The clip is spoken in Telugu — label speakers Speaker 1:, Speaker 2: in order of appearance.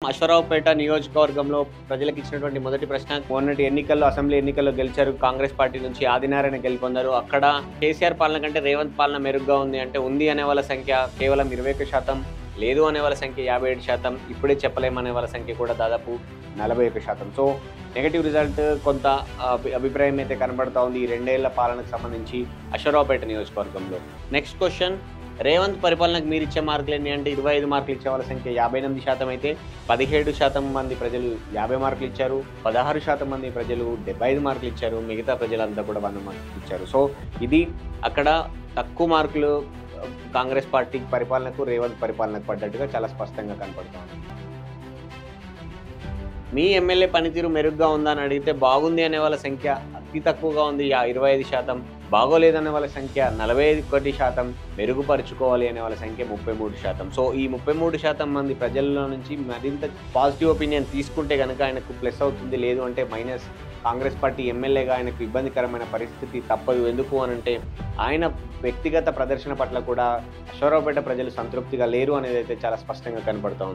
Speaker 1: అశ్వరావుపేట నియోజకవర్గంలో ప్రజలకు ఇచ్చినటువంటి మొదటి ప్రశ్న, మొన్నటి ఎన్నికల్లో అసెంబ్లీ ఎన్నికల్లో గెలిచారు. కాంగ్రెస్ పార్టీ నుంచి ఆదినారాయణ గెలుపొందారు. అక్కడ కేసీఆర్ పాలన కంటే రేవంత్ పాలన మెరుగ్గా ఉంది అంటే, ఉంది అనే వాళ్ళ సంఖ్య కేవలం 21%, లేదు అనే వాళ్ళ సంఖ్య 57%, ఇప్పుడే చెప్పలేమనే వాళ్ళ సంఖ్య కూడా దాదాపు 41%. సో నెగటివ్ రిజల్ట్ కొంత అభిప్రాయం అయితే కనబడతా ఉంది ఈ 2 ఏళ్ల పాలనకు సంబంధించి అశ్వరావుపేట నియోజకవర్గంలో. నెక్స్ట్ క్వశ్చన్, రేవంత్ పరిపాలనకు మీరు ఇచ్చే మార్కులు ఎన్ని అంటే, 25 మార్కులు ఇచ్చే వాళ్ళ సంఖ్య 58% అయితే 17% మంది ప్రజలు 50 మార్కులు ఇచ్చారు, 16% మంది ప్రజలు 75 మార్కులు ఇచ్చారు, మిగతా ప్రజలంతా కూడా 100 మార్కులు ఇచ్చారు. సో ఇది అక్కడ తక్కువ మార్కులు కాంగ్రెస్ పార్టీ పరిపాలనకు, రేవంత్ పరిపాలనకు పడ్డట్టుగా చాలా స్పష్టంగా కనపడుతోంది. మీ ఎమ్మెల్యే పనితీరు మెరుగ్గా ఉందా అని అడిగితే, బాగుంది అనే వాళ్ళ సంఖ్య అతి తక్కువగా ఉంది 25%, బాగోలేదనే వాళ్ళ సంఖ్య 41%, మెరుగుపరుచుకోవాలి అనే వాళ్ళ సంఖ్య 33%. సో ఈ 33% మంది ప్రజల్లో నుంచి మరింత పాజిటివ్ ఒపీనియన్ తీసుకుంటే కనుక ఆయనకు ప్లస్ అవుతుంది, లేదు అంటే మైనస్. కాంగ్రెస్ పార్టీ ఎమ్మెల్యేగా ఆయనకు ఇబ్బందికరమైన పరిస్థితి తప్పదు. ఎందుకు అనంటే, ఆయన వ్యక్తిగత ప్రదర్శన పట్ల కూడా అశ్వరావుపేట ప్రజలు సంతృప్తిగా లేరు అనేది అయితే చాలా స్పష్టంగా కనపడుతోంది.